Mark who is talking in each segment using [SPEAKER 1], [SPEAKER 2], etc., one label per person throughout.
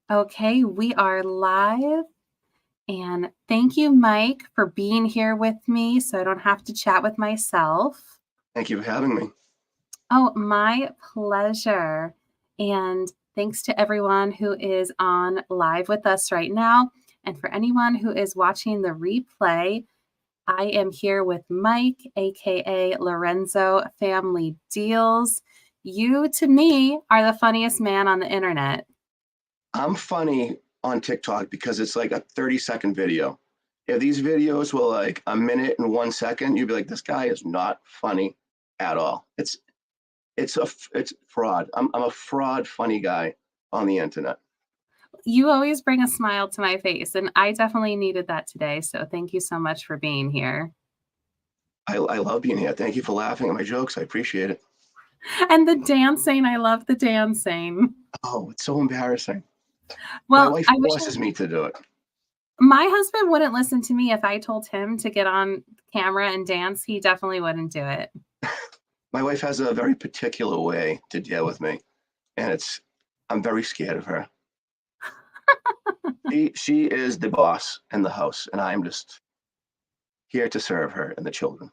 [SPEAKER 1] Okay, we are live. And thank you, Mike, for being here with me so I don't have to chat with myself.
[SPEAKER 2] Thank you for having me.
[SPEAKER 1] Oh, my pleasure. And thanks to everyone who is on live with us right now. And for anyone who is watching the replay, I am here with Mike, aka Lorenzo Family Deals. You, to me, are the funniest man on the internet.
[SPEAKER 2] I'm funny on TikTok because it's like a 30-second video. If these videos were like a minute and 1 second, you'd be like, this guy is not funny at all. It's fraud. I'm a fraud funny guy on the internet.
[SPEAKER 1] You always bring a smile to my face, and I definitely needed that today. So thank you so much for being here.
[SPEAKER 2] I love being here. Thank you for laughing at my jokes. I appreciate it.
[SPEAKER 1] And the dancing, I love the dancing.
[SPEAKER 2] Oh, it's so embarrassing. My
[SPEAKER 1] Well,
[SPEAKER 2] wife
[SPEAKER 1] I wish
[SPEAKER 2] forces me to do it.
[SPEAKER 1] my husband wouldn't listen to me if I told him to get on camera and dance. He definitely wouldn't do it.
[SPEAKER 2] My wife has a very particular way to deal with me, and I'm very scared of her. She is the boss in the house, and I'm just here to serve her and the children.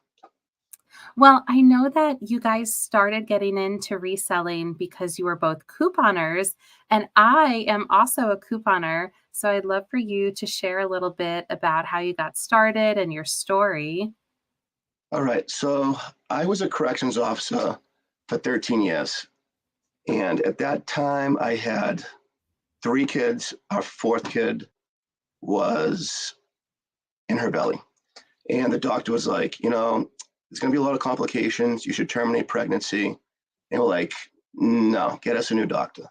[SPEAKER 1] Well, I know that you guys started getting into reselling because you were both couponers, and I am also a couponer. So I'd love for you to share a little bit about how you got started and your story.
[SPEAKER 2] All right. So I was a corrections officer for 13 years. And at that time, I had three kids. Our fourth kid was in her belly. And the doctor was like, there's going to be a lot of complications. You should terminate pregnancy. And we're like, no, get us a new doctor.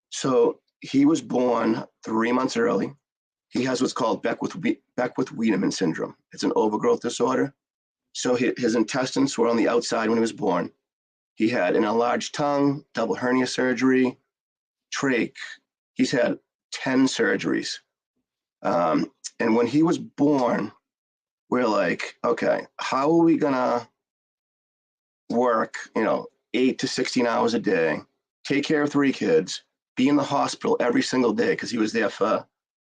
[SPEAKER 2] So he was born 3 months early. He has what's called Beckwith-Wiedemann syndrome. It's an overgrowth disorder. So his intestines were on the outside when he was born. He had an enlarged tongue, double hernia surgery, trach. He's had 10 surgeries. And when he was born, we're like, okay, how are we going to work, 8 to 16 hours a day, take care of three kids, be in the hospital every single day? Because he was there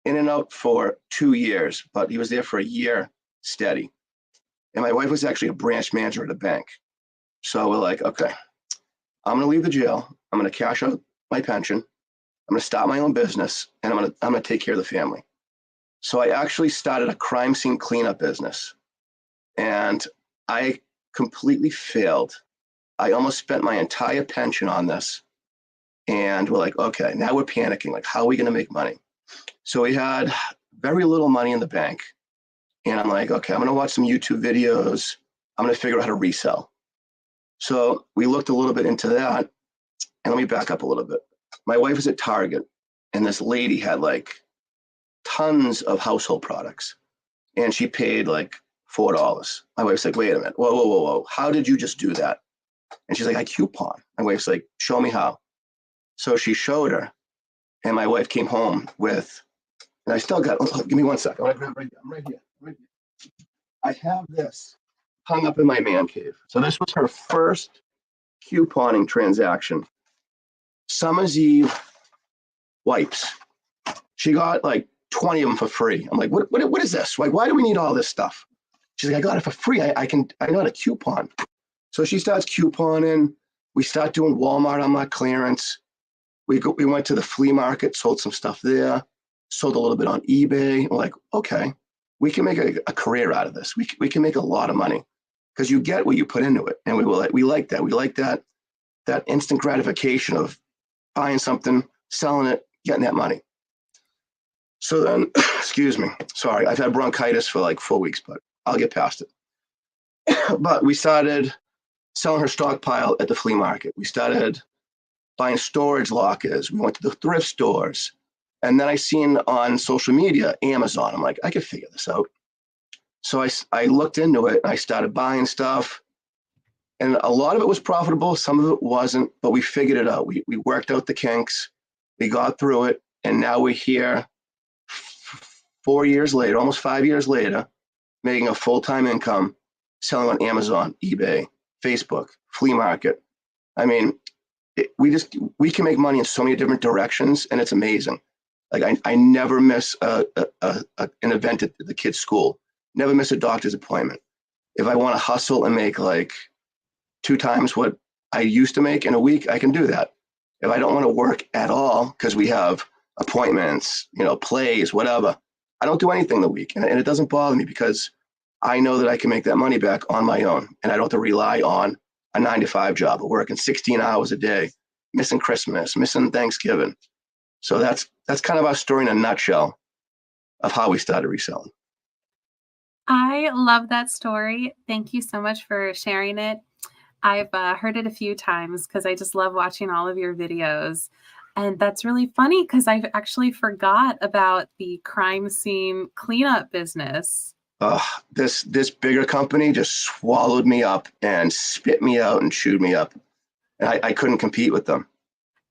[SPEAKER 2] in and out for 2 years, but he was there for a year steady. And my wife was actually a branch manager at a bank. So we're like, okay, I'm going to leave the jail. I'm going to cash out my pension. I'm going to start my own business, and I'm going to take care of the family. So I actually started a crime scene cleanup business, and I completely failed. I almost spent my entire pension on this, and we're like, okay, now we're panicking. Like, how are we going to make money? So we had very little money in the bank, and I'm like, okay, I'm going to watch some YouTube videos. I'm going to figure out how to resell. So we looked a little bit into that, and let me back up a little bit. My wife was at Target, and this lady had like tons of household products, and she paid like $4. My wife's like, wait a minute, whoa, whoa, whoa, whoa, how did you just do that? And she's like, I coupon. My wife's like, show me how. So she showed her, and my wife came home with, and I still got, give me 1 second. I'm right here. I have this hung up in my man cave. So this was her first couponing transaction. Summer's Eve wipes. She got like 20 of them for free. I'm like, what is this? Like, why do we need all this stuff? She's like, I got it for free. I know how to coupon. So she starts couponing. We start doing Walmart on my clearance. We went to the flea market, sold some stuff there, sold a little bit on eBay. We're like, okay, we can make a career out of this. We can make a lot of money because you get what you put into it. And we like that. We like that instant gratification of buying something, selling it, getting that money. So then, excuse me, sorry, I've had bronchitis for like 4 weeks, but I'll get past it. But we started selling her stockpile at the flea market. We started buying storage lockers. We went to the thrift stores. And then I seen on social media, Amazon. I'm like, I could figure this out. So I looked into it and I started buying stuff. And a lot of it was profitable. Some of it wasn't, but we figured it out. We worked out the kinks. We got through it. And now we're here 4 years later, almost 5 years later, making a full-time income, selling on Amazon, eBay, Facebook, flea market. I mean, we can make money in so many different directions, and it's amazing. Like I never miss an event at the kid's school, never miss a doctor's appointment. If I want to hustle and make like 2 times what I used to make in a week, I can do that. If I don't want to work at all because we have appointments, plays, whatever, I don't do anything the week. And it doesn't bother me because I know that I can make that money back on my own. And I don't have to rely on a 9 to 5 job or working 16 hours a day, missing Christmas, missing Thanksgiving. So that's kind of our story in a nutshell of how we started reselling.
[SPEAKER 1] I love that story. Thank you so much for sharing it. I've heard it a few times because I just love watching all of your videos. And that's really funny because I actually forgot about the crime scene cleanup business.
[SPEAKER 2] uh, this bigger company just swallowed me up and spit me out and chewed me up. And I couldn't compete with them.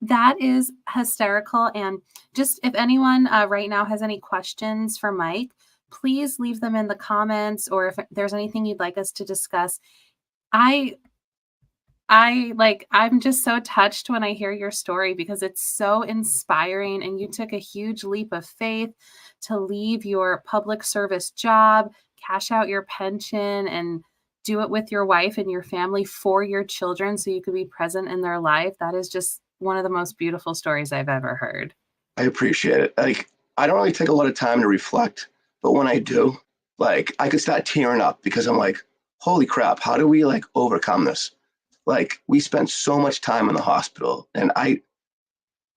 [SPEAKER 1] That is hysterical. And just if anyone right now has any questions for Mike, please leave them in the comments, or if there's anything you'd like us to discuss. I I'm just so touched when I hear your story because it's so inspiring, and you took a huge leap of faith to leave your public service job, cash out your pension, and do it with your wife and your family for your children so you could be present in their life. That is just one of the most beautiful stories I've ever heard.
[SPEAKER 2] I appreciate it. Like, I don't really take a lot of time to reflect, but when I do, like, I could start tearing up because I'm like, holy crap, how do we like overcome this? Like, we spent so much time in the hospital, and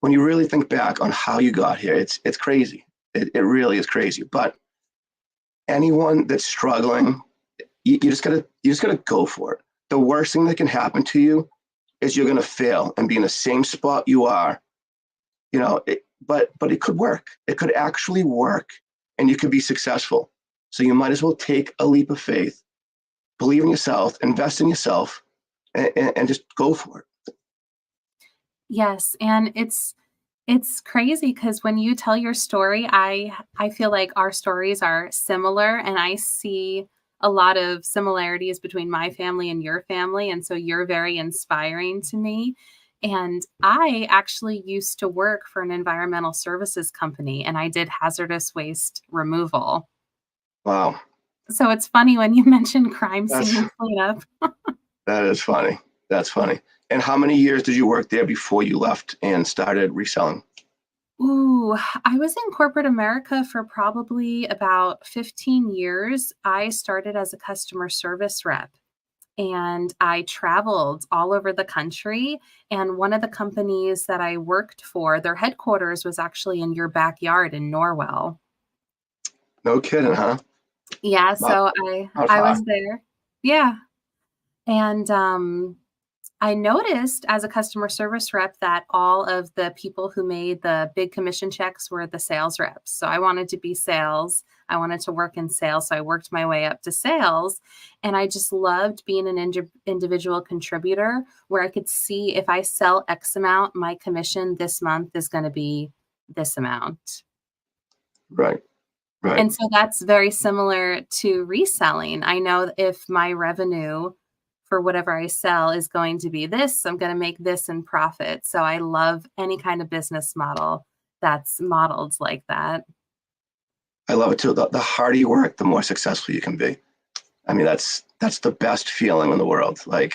[SPEAKER 2] when you really think back on how you got here, it's crazy. It really is crazy. But anyone that's struggling, you just gotta go for it. The worst thing that can happen to you is you're gonna fail and be in the same spot you are. But it could work. It could actually work, and you could be successful. So you might as well take a leap of faith, believe in yourself, invest in yourself, and just go for it.
[SPEAKER 1] Yes, and it's crazy because when you tell your story, I feel like our stories are similar, and I see a lot of similarities between my family and your family, and so you're very inspiring to me. And I actually used to work for an environmental services company, and I did hazardous waste removal.
[SPEAKER 2] Wow,
[SPEAKER 1] So it's funny when you mention crime
[SPEAKER 2] that's
[SPEAKER 1] scene cleanup.
[SPEAKER 2] that is funny. That's funny. And how many years did you work there before you left and started reselling?
[SPEAKER 1] Ooh, I was in corporate America for probably about 15 years. I started as a customer service rep, and I traveled all over the country. And one of the companies that I worked for, their headquarters was actually in your backyard in Norwell.
[SPEAKER 2] No kidding, huh?
[SPEAKER 1] Yeah,
[SPEAKER 2] Not
[SPEAKER 1] so I
[SPEAKER 2] not
[SPEAKER 1] I
[SPEAKER 2] far.
[SPEAKER 1] was there. Yeah. And I noticed as a customer service rep that all of the people who made the big commission checks were the sales reps. So I wanted to be sales. I wanted to work in sales. So I worked my way up to sales. And I just loved being an individual contributor where I could see if I sell X amount, my commission this month is going to be this amount.
[SPEAKER 2] Right, right.
[SPEAKER 1] And so that's very similar to reselling. I know if my revenue for whatever I sell is going to be this, I'm going to make this in profit. So I love any kind of business model that's modeled like that.
[SPEAKER 2] I love it too. The harder you work, the more successful you can be. I mean, that's the best feeling in the world. Like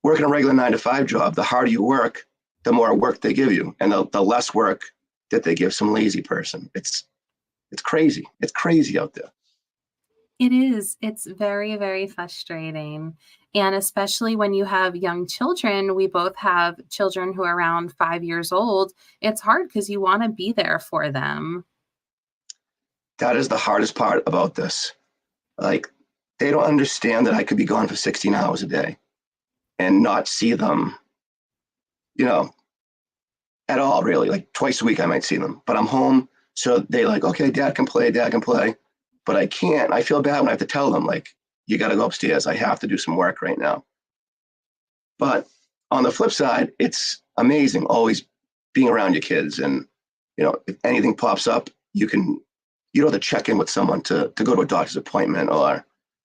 [SPEAKER 2] working a regular 9 to 5 job, the harder you work, the more work they give you, and the less work that they give some lazy person. It's crazy. It's crazy out there.
[SPEAKER 1] It is. It's very, very frustrating. And especially when you have young children, we both have children who are around 5 years old. It's hard because you want to be there for them.
[SPEAKER 2] That is the hardest part about this. Like they don't understand that I could be gone for 16 hours a day and not see them, you know, at all really. Like twice a week I might see them, but I'm home. So they like, okay, dad can play, but I can't. I feel bad when I have to tell them like, you got to go upstairs. I have to do some work right now. But on the flip side, it's amazing always being around your kids. And, if anything pops up, you don't have to check in with someone to go to a doctor's appointment or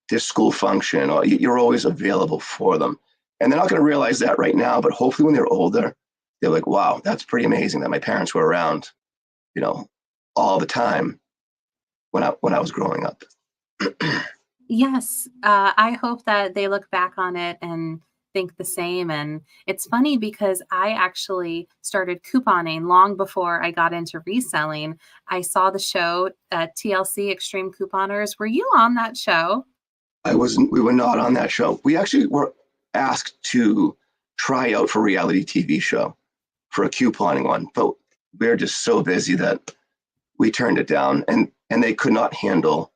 [SPEAKER 2] their school function, or you're always available for them. And they're not going to realize that right now, but hopefully when they're older, they're like, wow, that's pretty amazing that my parents were around you know, all the time when I was growing up.
[SPEAKER 1] Yes, I hope that they look back on it and think the same. And it's funny because I actually started couponing long before I got into reselling. I saw the show TLC Extreme Couponers. Were you on that show?
[SPEAKER 2] We were not on that show. We actually were asked to try out for a reality TV show for a couponing one, but we were just so busy that we turned it down, and they could not handle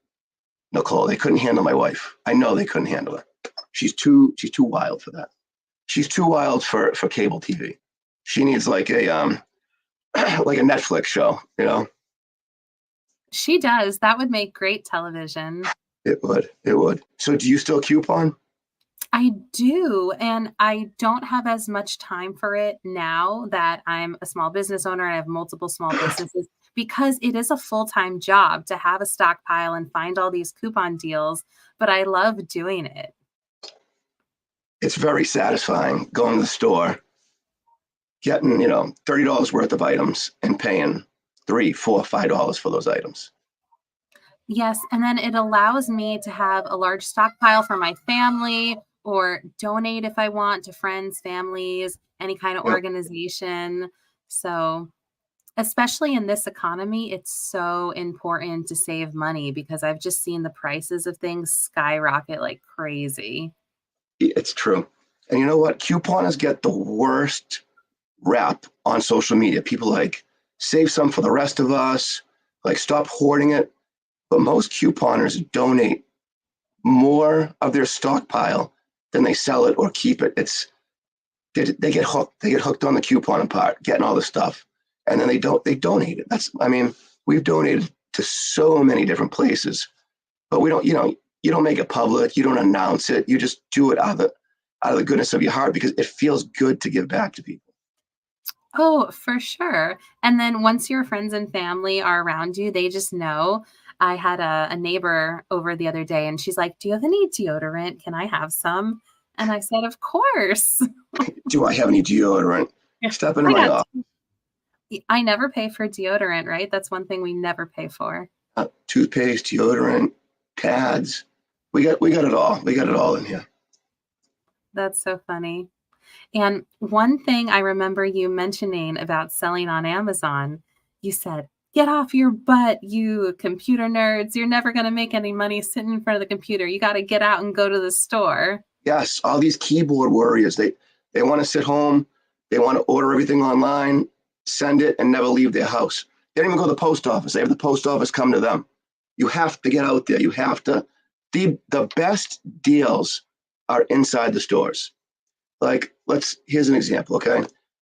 [SPEAKER 2] Nicole. They couldn't handle my wife. I know they couldn't handle her. She's too wild for that. She's too wild for cable TV. She needs like a like a Netflix show, you know.
[SPEAKER 1] She does. That would make great television.
[SPEAKER 2] It would. So do you still coupon?
[SPEAKER 1] I do, and I don't have as much time for it now that I'm a small business owner and I have multiple small businesses because it is a full-time job to have a stockpile and find all these coupon deals, but I love doing it.
[SPEAKER 2] It's very satisfying going to the store, getting, $30 worth of items and paying 3, 4, $5 for those items.
[SPEAKER 1] Yes, and then it allows me to have a large stockpile for my family or donate if I want to friends, families, any kind of
[SPEAKER 2] Yep.
[SPEAKER 1] organization. So, especially in this economy, it's so important to save money because I've just seen the prices of things skyrocket like crazy.
[SPEAKER 2] It's true. And you know what? Couponers get the worst rap on social media. People like save some for the rest of us, like stop hoarding it. But most couponers donate more of their stockpile than they sell it or keep it. They get hooked. They get hooked on the coupon part, getting all the stuff, and then they donate it. We've donated to so many different places, but we don't. You don't make it public. You don't announce it. You just do it out of the goodness of your heart because it feels good to give back to people.
[SPEAKER 1] Oh, for sure. And then once your friends and family are around you, they just know. I had a neighbor over the other day and she's like, "Do you have any deodorant? Can I have some?" And I said, "Of course."
[SPEAKER 2] Do I have any deodorant?
[SPEAKER 1] Yeah.
[SPEAKER 2] Step into
[SPEAKER 1] I
[SPEAKER 2] my
[SPEAKER 1] got
[SPEAKER 2] office.
[SPEAKER 1] I never pay for deodorant, right? That's one thing we never pay for.
[SPEAKER 2] Toothpaste, deodorant, pads. We got it all. We got it all in here.
[SPEAKER 1] That's so funny. And one thing I remember you mentioning about selling on Amazon, you said, "Get off your butt, you computer nerds. You're never going to make any money sitting in front of the computer. You got to get out and go to the store."
[SPEAKER 2] Yes, all these keyboard warriors. They want to sit home. They want to order everything online, send it, and never leave their house. They don't even go to the post office. They have the post office come to them. You have to get out there. You have to. The best deals are inside the stores. Like here's an example. Okay,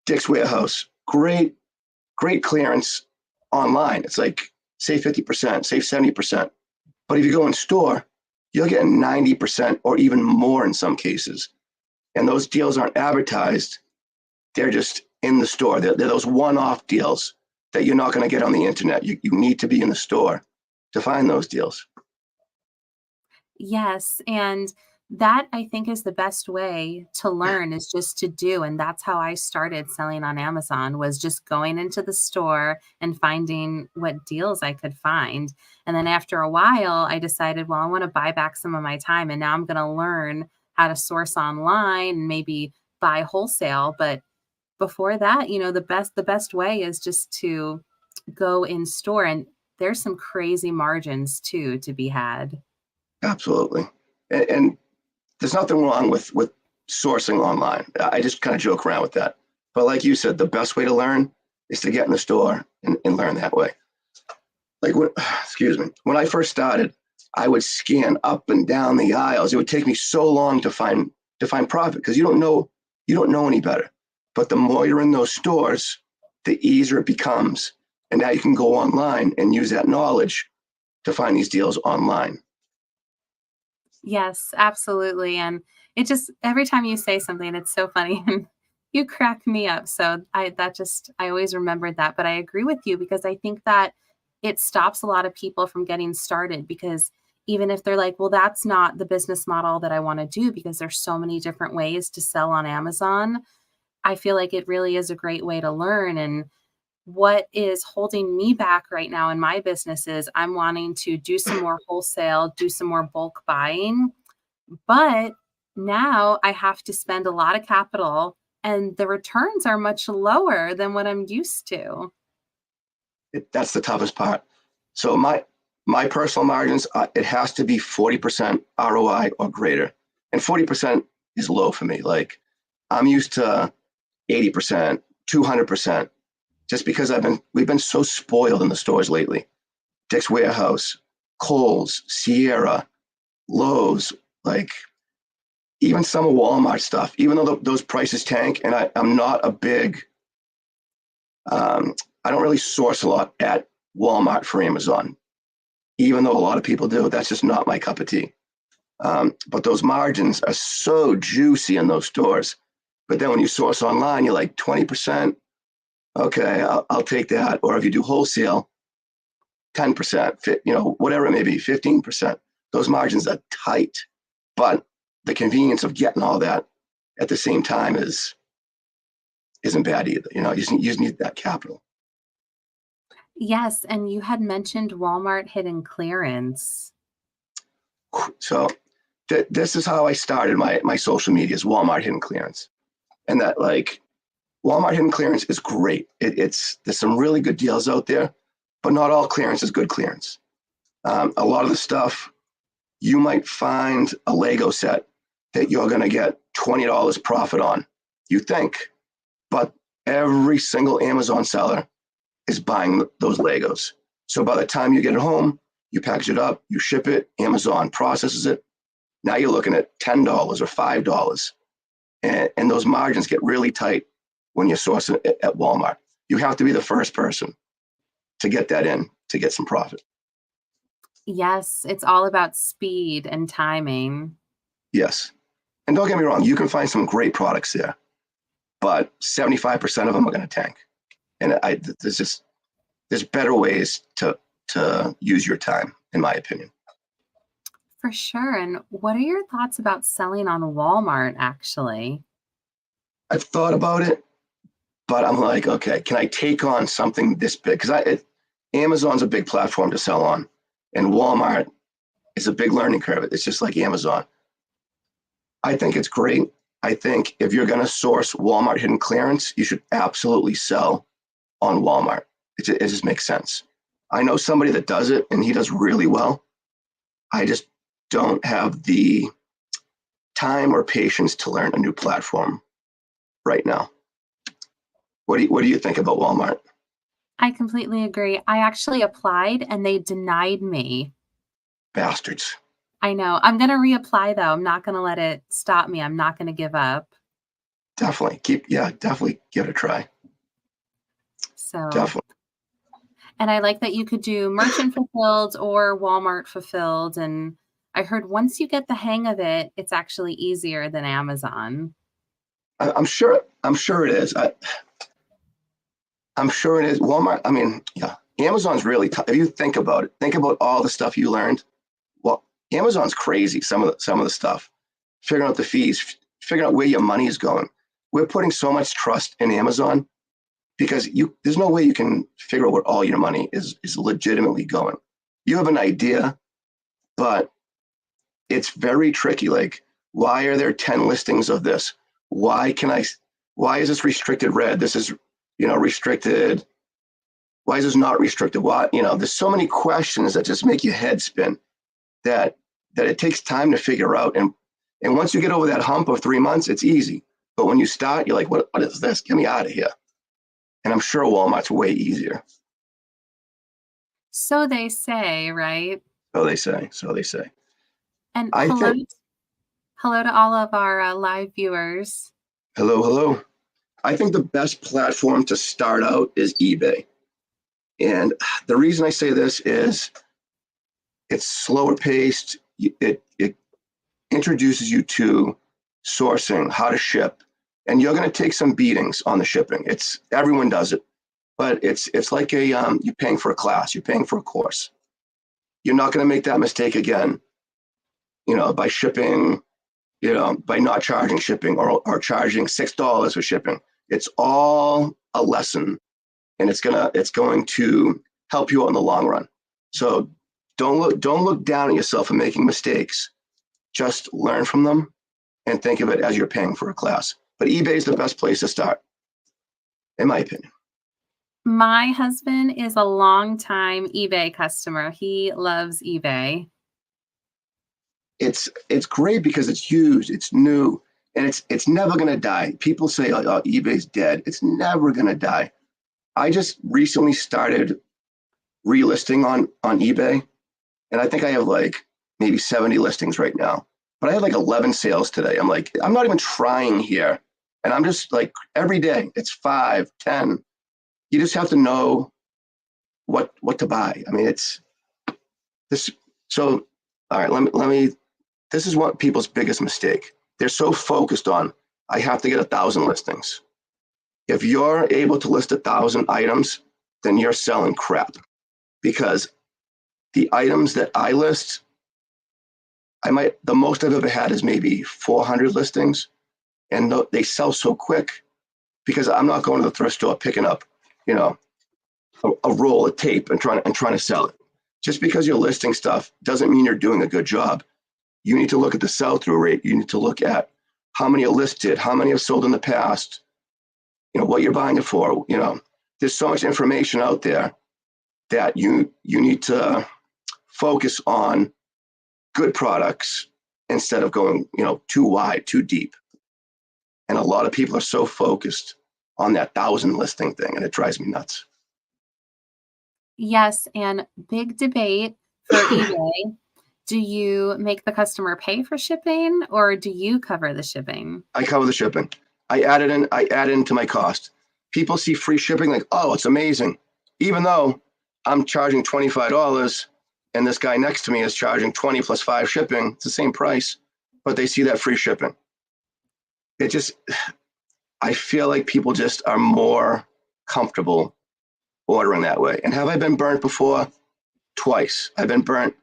[SPEAKER 2] Dick's Warehouse, great clearance online. It's like save 50%, save 70%. But if you go in store, you'll get 90% or even more in some cases. And those deals aren't advertised. They're just in the store. They're those one-off deals that you're not going to get on the internet. You need to be in the store to find those deals.
[SPEAKER 1] Yes, and that I think is the best way to learn is just to do, and that's how I started selling on Amazon was just going into the store and finding what deals I could find. And then after a while, I decided, well, I want to buy back some of my time and now I'm going to learn how to source online and maybe buy wholesale, but before that, the best way is just to go in store and there's some crazy margins too to be had.
[SPEAKER 2] Absolutely. And there's nothing wrong with sourcing online. I just kind of joke around with that. But like you said, the best way to learn is to get in the store and learn that way. Like excuse me, when I first started, I would scan up and down the aisles. It would take me so long to find profit because you don't know any better. But the more you're in those stores, the easier it becomes. And now you can go online and use that knowledge to find these deals online.
[SPEAKER 1] Yes, absolutely, and it just every time you say something, it's so funny, and you crack me up, so I always remembered that, but I agree with you because I think that it stops a lot of people from getting started because even if they're like, "Well, that's not the business model that I wanna do," because there's so many different ways to sell on Amazon, I feel like it really is a great way to learn, and what is holding me back right now in my business is I'm wanting to do some more wholesale, do some more bulk buying, but now I have to spend a lot of capital and the returns are much lower than what I'm used to.
[SPEAKER 2] That's the toughest part. So my personal margins, it has to be 40% ROI or greater, and 40% is low for me. Like I'm used to 80%, 200%, just because we've been so spoiled in the stores lately. Dick's Warehouse, Kohl's, Sierra, Lowe's, like even some of Walmart stuff. Even though those prices tank, and I'm not a big, I don't really source a lot at Walmart for Amazon, even though a lot of people do. That's just not my cup of tea. But those margins are so juicy in those stores. But then when you source online, you're like 20%. Okay, I'll take that. Or if you do wholesale, 10%, whatever it may be, 15%. Those margins are tight. But the convenience of getting all that at the same time isn't bad either. You just need that capital.
[SPEAKER 1] Yes, and you had mentioned Walmart hidden clearance.
[SPEAKER 2] So this is how I started my social media, is Walmart hidden clearance. And that, like, Walmart hidden clearance is great. There's some really good deals out there, but not all clearance is good clearance. A lot of the stuff, you might find a Lego set that you're going to get $20 profit on, you think, but every single Amazon seller is buying those Legos. So by the time you get it home, you package it up, you ship it, Amazon processes it. Now you're looking at $10 or $5. And those margins get really tight when you're sourcing it at Walmart. You have to be the first person to get that in to get some profit.
[SPEAKER 1] Yes, it's all about speed and timing.
[SPEAKER 2] Yes. And don't get me wrong, you can find some great products there, but 75% of them are going to tank. And there's better ways to use your time, in my opinion.
[SPEAKER 1] For sure. And what are your thoughts about selling on Walmart, actually?
[SPEAKER 2] I've thought about it, but I'm like, okay, can I take on something this big? Because Amazon's a big platform to sell on, and Walmart is a big learning curve. It's just like Amazon. I think it's great. I think if you're going to source Walmart hidden clearance, you should absolutely sell on Walmart. It just makes sense. I know somebody that does it, and he does really well. I just don't have the time or patience to learn a new platform right now. What do you think about Walmart?
[SPEAKER 1] I completely agree. I actually applied and they denied me.
[SPEAKER 2] Bastards.
[SPEAKER 1] I know. I'm going to reapply though. I'm not going to let it stop me. I'm not going to give up.
[SPEAKER 2] Definitely definitely give it a try.
[SPEAKER 1] So,
[SPEAKER 2] Definitely.
[SPEAKER 1] and I like that you could do merchant fulfilled or Walmart fulfilled. And I heard once you get the hang of it, it's actually easier than Amazon.
[SPEAKER 2] I'm sure it is. I'm sure it is. Walmart, I mean, yeah, Amazon's really tough. If you think about it, think about all the stuff you learned. Well, Amazon's crazy. Some of the stuff, figuring out the fees, figuring out where your money is going. We're putting so much trust in Amazon because there's no way you can figure out where all your money is legitimately going. You have an idea, but it's very tricky. Like, why are there 10 listings of this? Why is this restricted red? This is, restricted. Why is this not restricted? Why, there's so many questions that just make your head spin that it takes time to figure out. And once you get over that hump of 3 months, it's easy. But when you start, you're like, what is this? Get me out of here. And I'm sure Walmart's way easier.
[SPEAKER 1] So they say, right?
[SPEAKER 2] So they say.
[SPEAKER 1] And
[SPEAKER 2] I think,
[SPEAKER 1] hello to all of our live viewers.
[SPEAKER 2] hello. I think the best platform to start out is eBay. And the reason I say this is it's slower paced. It introduces you to sourcing, how to ship, and you're going to take some beatings on the shipping. Everyone does it, but it's like you're paying for a class, you're paying for a course. You're not going to make that mistake again, by shipping, by not charging shipping or charging $6 for shipping. It's all a lesson and it's going to help you out in the long run. So don't look down at yourself for making mistakes. Just learn from them and think of it as you're paying for a class. But eBay is the best place to start, in my opinion.
[SPEAKER 1] My husband is a longtime eBay customer. He loves eBay.
[SPEAKER 2] It's great because it's used, it's new, and it's never going to die. People say, oh, eBay's dead. It's never going to die. I just recently started relisting on eBay, and I think I have like maybe 70 listings right now. But I had like 11 sales today. I'm like, I'm not even trying here. And I'm just like, every day it's 5, 10. You just have to know what to buy. I mean, it's this. So, all right, let me, this is what people's biggest mistake. They're so focused on, I have to get 1,000 listings. If you're able to list 1,000 items, then you're selling crap, because the items that I list, the most I've ever had is maybe 400 listings, and they sell so quick because I'm not going to the thrift store picking up, you know, a roll of tape and trying to sell it. Just because you're listing stuff doesn't mean you're doing a good job. You need to look at the sell-through rate. You need to look at how many are listed, how many have sold in the past, you know, what you're buying it for. You know, there's so much information out there that you need to focus on good products instead of going, you know, too wide, too deep. And a lot of people are so focused on that 1,000 listing thing, and it drives me nuts.
[SPEAKER 1] Yes, and big debate for eBay. Do you make the customer pay for shipping or do you cover the shipping?
[SPEAKER 2] I cover the shipping. I add into my cost. People see free shipping like, oh, it's amazing. Even though I'm charging $25 and this guy next to me is charging 20 plus 5 shipping, it's the same price, but they see that free shipping. It just, I feel like people just are more comfortable ordering that way. And have I been burnt before? Twice. I've been burnt.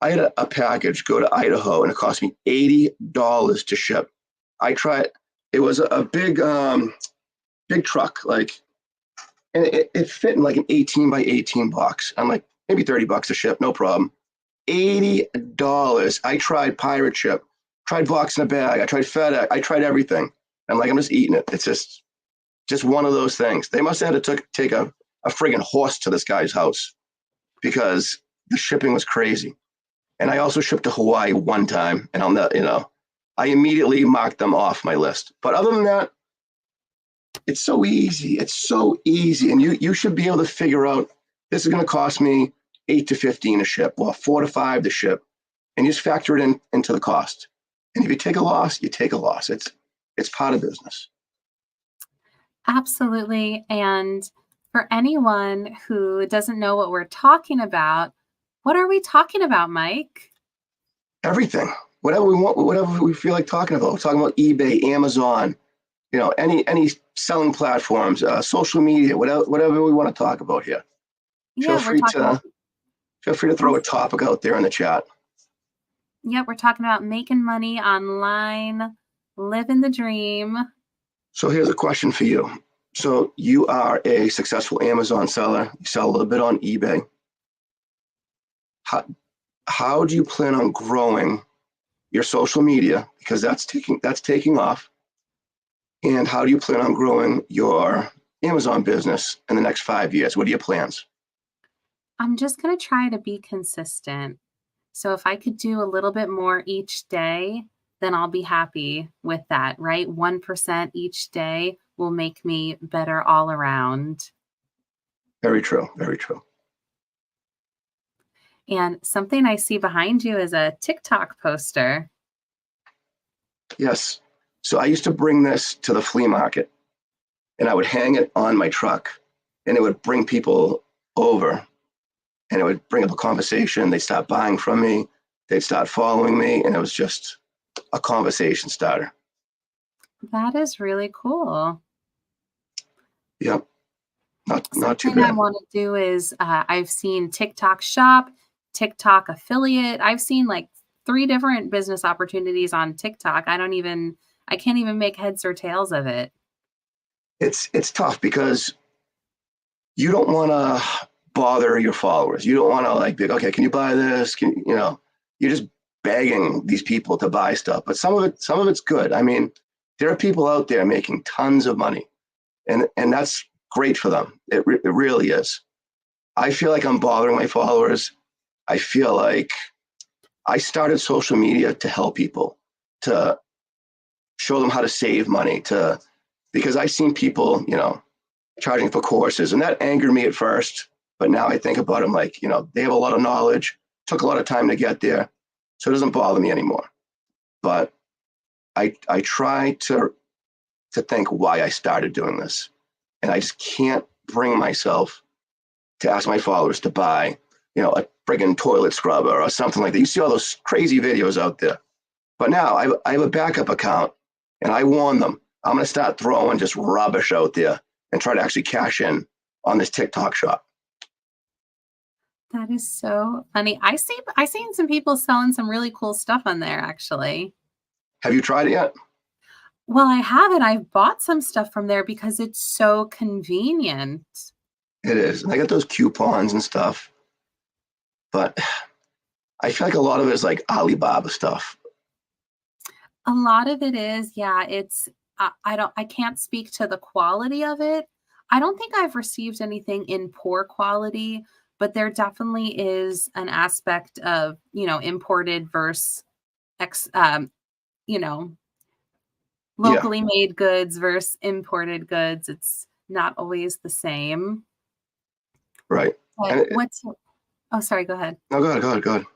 [SPEAKER 2] I had a package go to Idaho and it cost me $80 to ship. I tried. It was a big truck, like, and it fit in like an 18 by 18 box. I'm like, maybe $30 to ship, no problem. $80. I tried pirate ship, tried box in a bag. I tried FedEx. I tried everything. I'm like, I'm just eating it. It's just one of those things. They must have had to take a friggin' horse to this guy's house because the shipping was crazy. And I also shipped to Hawaii one time, and I immediately marked them off my list. But other than that, it's so easy. It's so easy. And you should be able to figure out, this is going to cost me 8 to 15 to ship, or 4 to 5 to ship, and you just factor it into the cost. And if you take a loss, you take a loss. It's part of business.
[SPEAKER 1] Absolutely. And for anyone who doesn't know what we're talking about, what are we talking about, Mike?
[SPEAKER 2] Everything, whatever we want, whatever we feel like talking about. We're talking about eBay, Amazon, you know, any selling platforms, social media, whatever we want to talk about here. Feel
[SPEAKER 1] Yeah, we're
[SPEAKER 2] free
[SPEAKER 1] talking about
[SPEAKER 2] to throw a topic out there in the chat.
[SPEAKER 1] yeah, we're talking about making money online, living the dream.
[SPEAKER 2] So here's a question for you. So you are a successful Amazon seller. You sell a little bit on eBay. How do you plan on growing your social media, because that's taking off? And how do you plan on growing your Amazon business in the next 5 years? What are your plans?
[SPEAKER 1] I'm just going to try to be consistent. So if I could do a little bit more each day, then I'll be happy with that, right? 1% each day will make me better all around.
[SPEAKER 2] Very true. Very true.
[SPEAKER 1] And something I see behind you is a TikTok poster.
[SPEAKER 2] Yes. So I used to bring this to the flea market, and I would hang it on my truck, and it would bring people over, and it would bring up a conversation. They'd start buying from me. They'd start following me, and it was just a conversation starter.
[SPEAKER 1] That is really cool.
[SPEAKER 2] Yep. Not too
[SPEAKER 1] Something I
[SPEAKER 2] bad.
[SPEAKER 1] want to do is I've seen TikTok shop, TikTok affiliate. I've seen like 3 different business opportunities on TikTok. I can't even make heads or tails of it.
[SPEAKER 2] It's tough because you don't want to bother your followers. You don't want to like be, okay, can you buy this? You're just begging these people to buy stuff. But some of it's good. I mean, there are people out there making tons of money, and that's great for them. It really is. I feel like I'm bothering my followers. I feel like I started social media to help people, to show them how to save money, to because I've seen people, charging for courses, and that angered me at first. But now I think about them like, they have a lot of knowledge, took a lot of time to get there, so it doesn't bother me anymore. But I try to think why I started doing this, and I just can't bring myself to ask my followers to buy, a friggin' toilet scrubber or something like that. You see all those crazy videos out there. But now I have a backup account, and I warn them I'm going to start throwing just rubbish out there and try to actually cash in on this TikTok shop.
[SPEAKER 1] That is so funny. I seen some people selling some really cool stuff on there actually.
[SPEAKER 2] Have you tried it yet?
[SPEAKER 1] Well, I haven't. I've bought some stuff from there because it's so convenient.
[SPEAKER 2] It is. And I got those coupons and stuff, but I feel like a lot of it is like Alibaba stuff.
[SPEAKER 1] A lot of it is, yeah, it's I can't speak to the quality of it. I don't think I've received anything in poor quality, but there definitely is an aspect of, imported versus ex you know,
[SPEAKER 2] Yeah,
[SPEAKER 1] locally made goods versus imported goods. It's not always the same.
[SPEAKER 2] right.
[SPEAKER 1] But
[SPEAKER 2] And
[SPEAKER 1] oh, sorry, go ahead.
[SPEAKER 2] no, go ahead, go ahead, go ahead.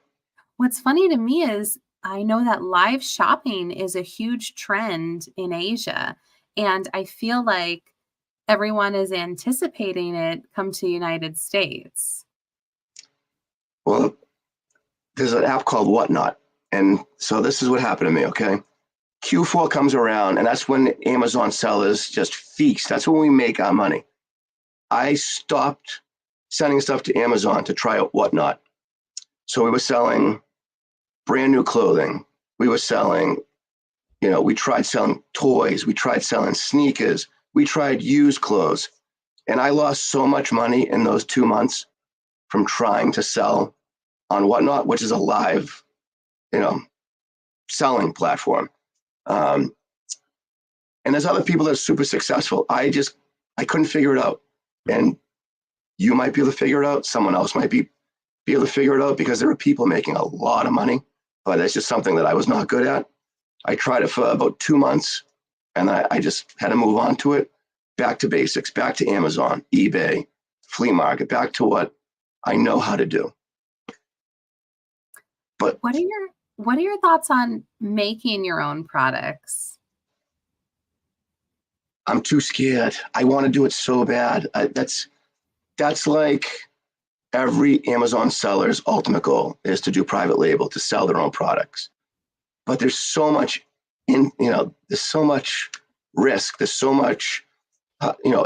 [SPEAKER 1] What's funny to me is I know that live shopping is a huge trend in Asia, and I feel like everyone is anticipating it come to United States.
[SPEAKER 2] Well, there's an app called Whatnot. And so this is what happened to me, okay? Q4 comes around, and that's when Amazon sellers just feast. That's when we make our money. I stopped sending stuff to Amazon to try out Whatnot. So we were selling brand new clothing. We were selling, we tried selling toys. We tried selling sneakers. We tried used clothes. And I lost so much money in those 2 months from trying to sell on Whatnot, which is a live, you know, selling platform. Um, and there's other people that are super successful. I couldn't figure it out. And you might be able to figure it out. Someone else might be able to figure it out because there are people making a lot of money, but it's just something that I was not good at. I tried it for about 2 months, and I just had to move on to it. Back to basics, back to Amazon, eBay, flea market, back to what I know how to do. But
[SPEAKER 1] What are your thoughts on making your own products?
[SPEAKER 2] I'm too scared. I want to do it so bad. That's like every Amazon seller's ultimate goal is to do private label, to sell their own products. But there's so much there's so much risk. There's so much,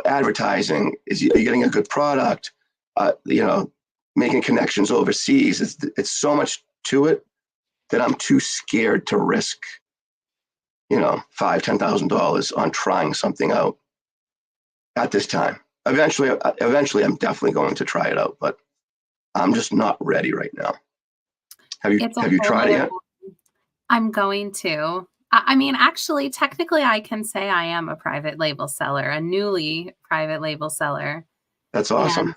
[SPEAKER 2] advertising. Is you getting a good product? Making connections overseas. It's so much to it that I'm too scared to risk, $5,000-$10,000 on trying something out at this time. Eventually, I'm definitely going to try it out, but I'm just not ready right now. Have you
[SPEAKER 1] It's a
[SPEAKER 2] have you
[SPEAKER 1] whole
[SPEAKER 2] tried it
[SPEAKER 1] nother
[SPEAKER 2] yet?
[SPEAKER 1] I'm going to. I mean, actually, technically, I can say I am a private label seller, a newly private label seller.
[SPEAKER 2] That's awesome.
[SPEAKER 1] And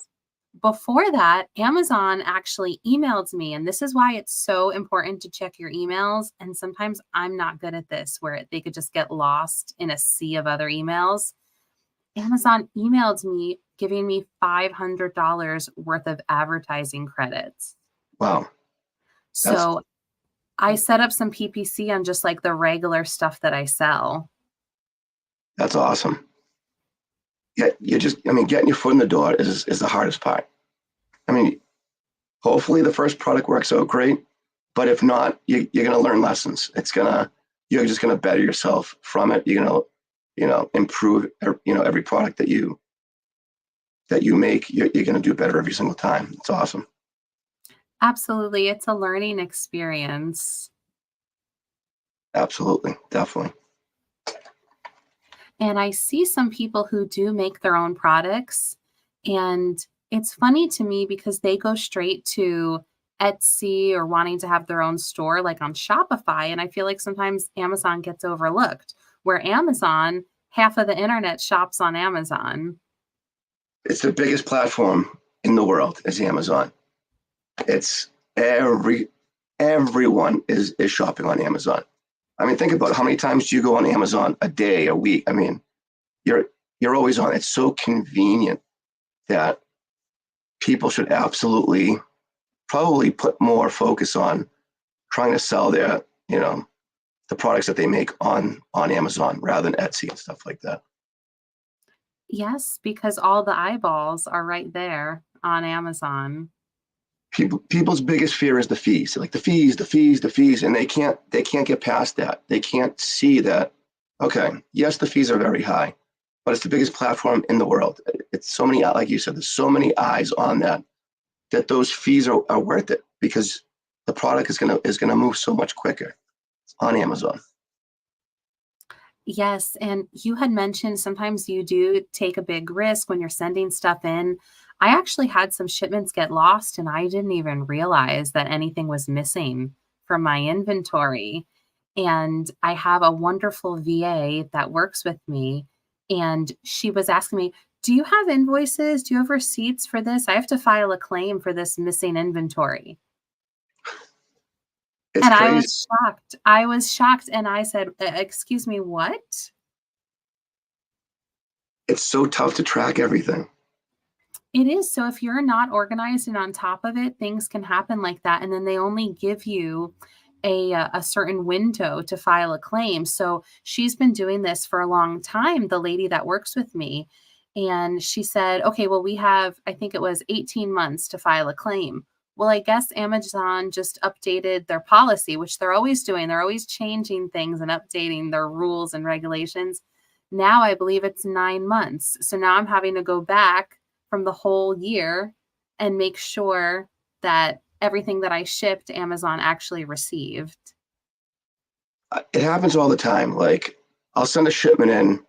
[SPEAKER 1] before that, Amazon actually emailed me. And this is why it's so important to check your emails. And sometimes I'm not good at this, where they could just get lost in a sea of other emails. Amazon emailed me giving me $500 worth of advertising credits.
[SPEAKER 2] Wow, that's
[SPEAKER 1] So I set up some PPC on just like the regular stuff that I sell.
[SPEAKER 2] that's awesome. Yeah, getting your foot in the door is the hardest part. I mean, hopefully the first product works out great, but if not, you're gonna learn lessons. You're just gonna better yourself from it. You're gonna, improve. Every product that you make, you're gonna do better every single time. It's awesome.
[SPEAKER 1] Absolutely. It's a learning experience.
[SPEAKER 2] Absolutely, definitely.
[SPEAKER 1] And I see some people who do make their own products And it's funny to me because they go straight to Etsy or wanting to have their own store like on Shopify. And I feel like sometimes Amazon gets overlooked, where Amazon, half of the internet shops on Amazon.
[SPEAKER 2] It's the biggest platform in the world is Amazon. It's everyone is shopping on Amazon. I mean, think about it. How many times do you go on Amazon a day, a week? I mean, you're you're always on. It's so convenient that people should absolutely probably put more focus on trying to sell their, the products that they make on Amazon rather than Etsy and stuff like that.
[SPEAKER 1] Yes, because all the eyeballs are right there on Amazon.
[SPEAKER 2] People's biggest fear is the fees, like the fees, the fees, the fees, and they can't get past that. They can't see that. Okay, yes, the fees are very high, but it's the biggest platform in the world. It's so many, like you said, there's so many eyes on that those fees are worth it because the product is gonna move so much quicker on Amazon.
[SPEAKER 1] Yes, and you had mentioned sometimes you do take a big risk when you're sending stuff in. I actually had some shipments get lost and I didn't even realize that anything was missing from my inventory. And I have a wonderful VA that works with me, and she was asking me, "Do you have invoices? Do you have receipts for this? I have to file a claim for this missing inventory."
[SPEAKER 2] It's
[SPEAKER 1] And I
[SPEAKER 2] crazy.
[SPEAKER 1] was shocked. I was shocked and I said, Excuse me, what?"
[SPEAKER 2] It's so tough to track everything.
[SPEAKER 1] It is. So if you're not organized and on top of it, things can happen like that. And then they only give you a certain window to file a claim. So she's been doing this for a long time, the lady that works with me. And she said, okay, well, we have, I think it was 18 months to file a claim. Well, I guess Amazon just updated their policy, which they're always doing. They're always changing things and updating their rules and regulations. Now I believe it's 9 months. So now I'm having to go back from the whole year and make sure that everything that I shipped, Amazon actually received.
[SPEAKER 2] It happens all the time. Like I'll send a shipment in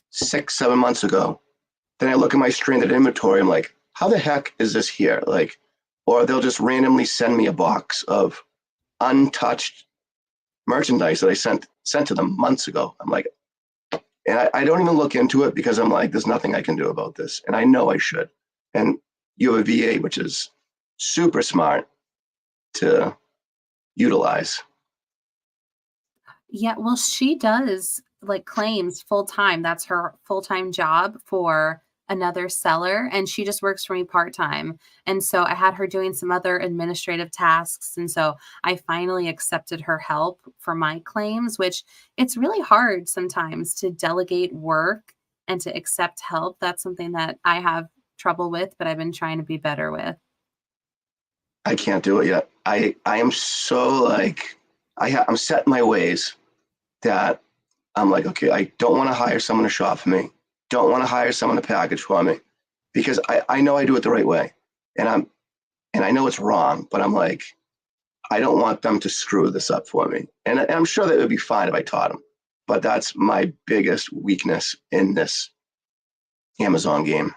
[SPEAKER 2] 6, 7 months ago. Then I look at my stranded inventory. I'm like, how the heck is this here? Like, or they'll just randomly send me a box of untouched merchandise that I sent to them months ago. I'm like, and I don't even look into it because I'm like, there's nothing I can do about this, and I know I should. And you have a VA, which is super smart to utilize.
[SPEAKER 1] Yeah, well, she does like claims full time. That's her full time job for another seller. And she just works for me part time. And so I had her doing some other administrative tasks. And so I finally accepted her help for my claims, which it's really hard sometimes to delegate work and to accept help. That's something that I have trouble with, but I've been trying to be better with.
[SPEAKER 2] I can't do it yet. I am so like I'm set in my ways that I'm like, okay, I don't want to hire someone to shop for me. Don't want to hire someone to package for me because I know I do it the right way. And I know it's wrong, but I'm like, I don't want them to screw this up for me. And I'm sure that it would be fine if I taught them. But that's my biggest weakness in this Amazon game.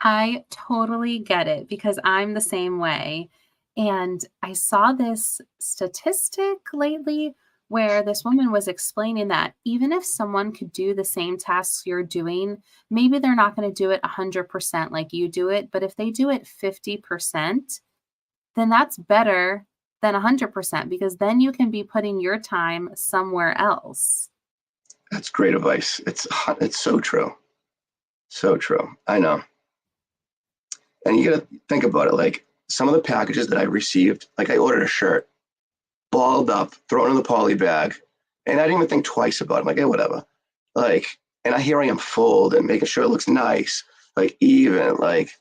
[SPEAKER 1] I totally get it because I'm the same way. And I saw this statistic lately where this woman was explaining that even if someone could do the same tasks you're doing, maybe they're not going to do it 100% like you do it. But if they do it 50%, then that's better than 100% because then you can be putting your time somewhere else.
[SPEAKER 2] That's great advice. It's so true. So true. I know. And you got to think about it. Like some of the packages that I received, like I ordered a shirt, balled up, thrown in the poly bag, and I didn't even think twice about it. I'm like, hey, whatever. Like, and here I am fold and making sure it looks nice, like even like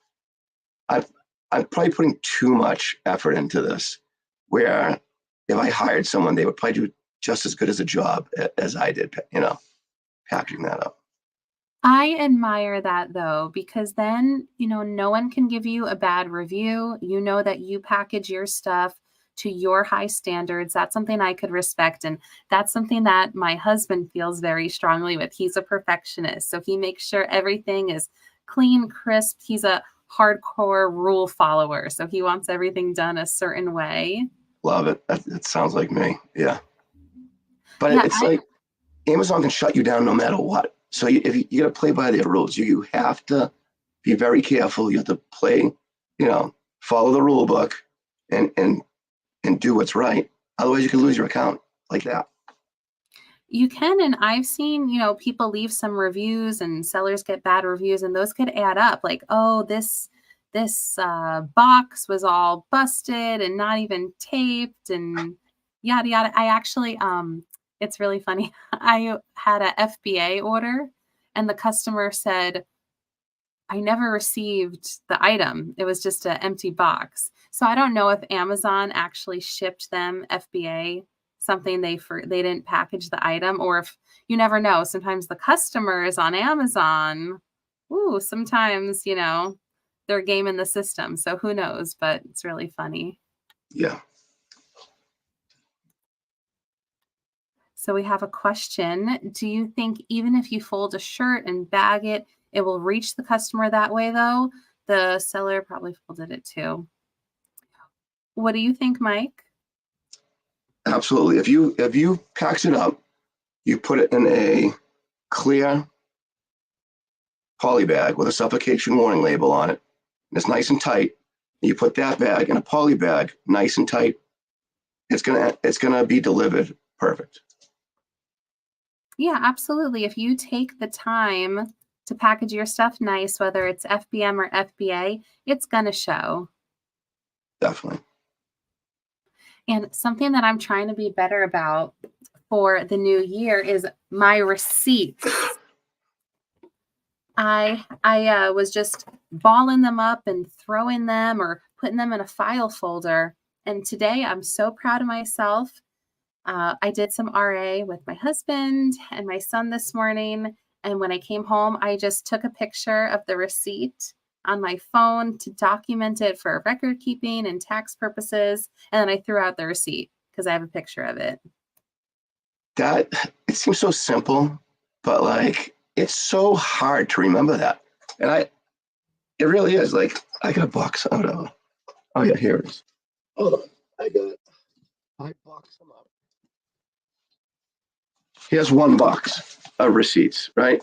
[SPEAKER 2] I've I'm probably putting too much effort into this. Where if I hired someone, they would probably do just as good as a job as I did, packaging that up.
[SPEAKER 1] I admire that though, because then, no one can give you a bad review. You know that you package your stuff to your high standards. That's something I could respect. And that's something that my husband feels very strongly with. He's a perfectionist. So he makes sure everything is clean, crisp. He's a hardcore rule follower, so he wants everything done a certain way.
[SPEAKER 2] Love it. That sounds like me. Yeah. But
[SPEAKER 1] Yeah,
[SPEAKER 2] it's like Amazon can shut you down no matter what. So if you got to play by their rules. You have to be very careful. You have to play, follow the rule book and do what's right. Otherwise, you can lose your account like that.
[SPEAKER 1] you can, and I've seen, people leave some reviews and sellers get bad reviews, and those could add up. Like, oh, this box was all busted and not even taped and yada yada. I actually, it's really funny. I had a FBA order, and the customer said, I never received the item. It was just an empty box. So I don't know if Amazon actually shipped them FBA something they didn't package the item, or if you never know. Sometimes the customer is on Amazon. Ooh, sometimes, they're game in the system. So who knows, but it's really funny.
[SPEAKER 2] Yeah.
[SPEAKER 1] So we have a question. Do you think even if you fold a shirt and bag it, it will reach the customer that way though? The seller probably folded it too. What do you think, Mike?
[SPEAKER 2] Absolutely. If you pack it up, you put it in a clear poly bag with a suffocation warning label on it. And it's nice and tight. And you put that bag in a poly bag, nice and tight. It's gonna be delivered perfect.
[SPEAKER 1] Yeah, absolutely. If you take the time to package your stuff nice, whether it's FBM or FBA, it's going to show.
[SPEAKER 2] Definitely.
[SPEAKER 1] And something that I'm trying to be better about for the new year is my receipts. I was just balling them up and throwing them or putting them in a file folder. And today I'm so proud of myself. I did some RA with my husband and my son this morning. And when I came home, I just took a picture of the receipt on my phone to document it for record keeping and tax purposes. And then I threw out the receipt because I have a picture of it.
[SPEAKER 2] It seems so simple, but like it's so hard to remember that. And it really is. Like I got a box out of. Oh yeah, here it is. Hold on. I boxed them up. Here's one box of receipts, right?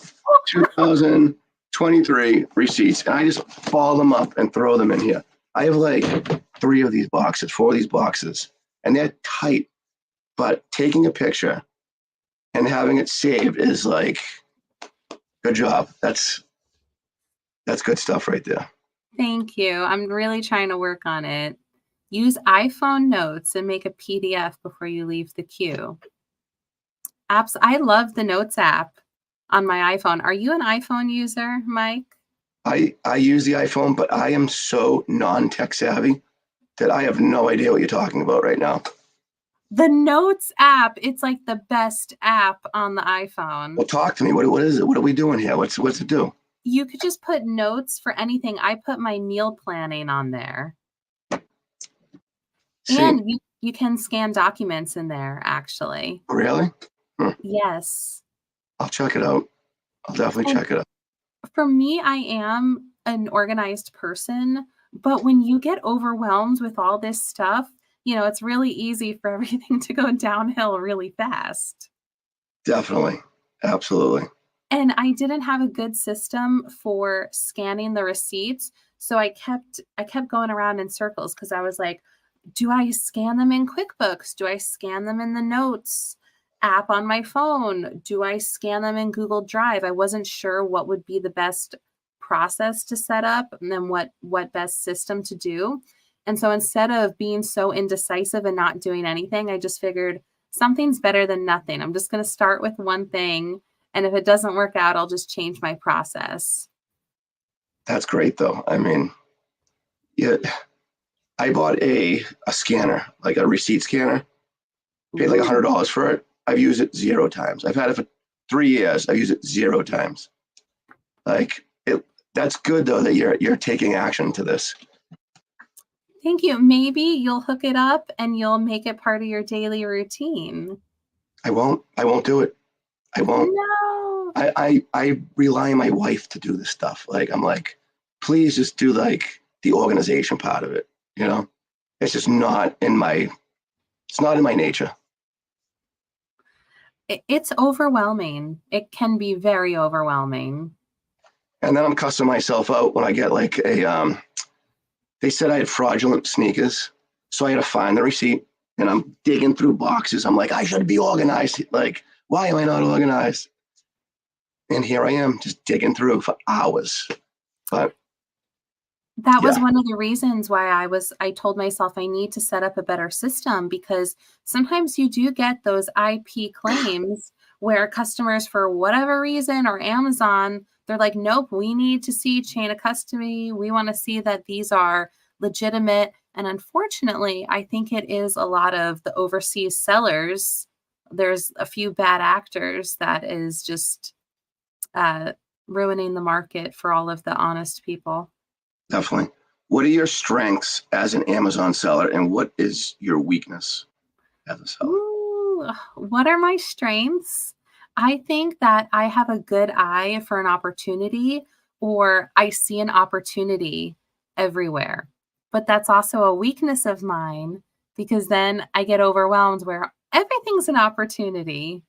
[SPEAKER 2] 2023 receipts. And I just ball them up and throw them in here. I have like 4 of these boxes, and they're tight. But taking a picture and having it saved is like, good job. That's good stuff right there.
[SPEAKER 1] Thank you. I'm really trying to work on it. Use iPhone notes and make a PDF before you leave the queue. Apps. I love the Notes app on my iPhone. Are you an iPhone user, Mike?
[SPEAKER 2] I use the iPhone, but I am so non-tech savvy that I have no idea what you're talking about right now.
[SPEAKER 1] The Notes app, it's like the best app on the iPhone.
[SPEAKER 2] Well, talk to me. What is it? What are we doing here? What's it do?
[SPEAKER 1] You could just put notes for anything. I put my meal planning on there.
[SPEAKER 2] See,
[SPEAKER 1] and you can scan documents in there, actually.
[SPEAKER 2] really?
[SPEAKER 1] Yes.
[SPEAKER 2] I'll check it out. I'll definitely check it out.
[SPEAKER 1] For me, I am an organized person, but when you get overwhelmed with all this stuff, it's really easy for everything to go downhill really fast.
[SPEAKER 2] Definitely. Absolutely.
[SPEAKER 1] And I didn't have a good system for scanning the receipts, so I kept going around in circles because I was like, do I scan them in QuickBooks? Do I scan them in the Notes app on my phone? Do I scan them in Google Drive? I wasn't sure what would be the best process to set up and then what best system to do. And so instead of being so indecisive and not doing anything, I just figured something's better than nothing. I'm just going to start with one thing. And if it doesn't work out, I'll just change my process.
[SPEAKER 2] That's great, though. I mean, yeah, I bought a scanner, like a receipt scanner. Paid like $100 for it. I've used it 0 times. I've had it for 3 years. I've used it 0 times. Like that's good though that you're taking action to this.
[SPEAKER 1] Thank you. Maybe you'll hook it up and you'll make it part of your daily routine.
[SPEAKER 2] I won't do it. I won't.
[SPEAKER 1] No.
[SPEAKER 2] I rely on my wife to do this stuff. Like I'm like, please just do like the organization part of it. You know, it's just not in my it's not in my nature.
[SPEAKER 1] It's overwhelming. It can be very overwhelming.
[SPEAKER 2] And then I'm cussing myself out when I get like a they said I had fraudulent sneakers, so I had to find the receipt. And I'm digging through boxes. I'm like, I should be organized. Like, why am I not organized? And here I am, just digging through for hours. But
[SPEAKER 1] That was
[SPEAKER 2] yeah,
[SPEAKER 1] one of the reasons why I told myself I need to set up a better system, because sometimes you do get those IP claims where customers, for whatever reason, or Amazon, they're like, nope, we need to see chain of custody. We want to see that these are legitimate. And unfortunately, I think it is a lot of the overseas sellers. There's a few bad actors that is just uh, ruining the market for all of the honest people.
[SPEAKER 2] definitely. What are your strengths as an Amazon seller, and what is your weakness as a seller?
[SPEAKER 1] Ooh, what are my strengths? I think that I have a good eye for an opportunity, or I see an opportunity everywhere. But that's also a weakness of mine, because then I get overwhelmed where everything's an opportunity.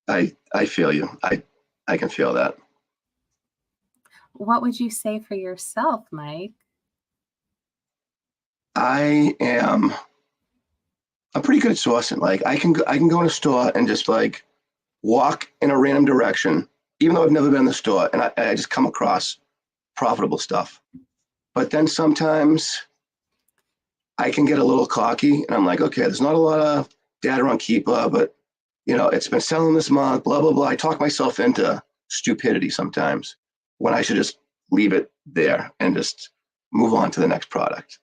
[SPEAKER 2] I feel you. I can feel that.
[SPEAKER 1] What would you say for yourself, Mike?
[SPEAKER 2] I am I'm pretty good at sourcing. Like I can go in a store and just like walk in a random direction, even though I've never been in the store, and I just come across profitable stuff. But then sometimes I can get a little cocky, and I'm like, okay, there's not a lot of data on Keepa, but it's been selling this month, blah blah blah. I talk myself into stupidity sometimes when I should just leave it there and just move on to the next product.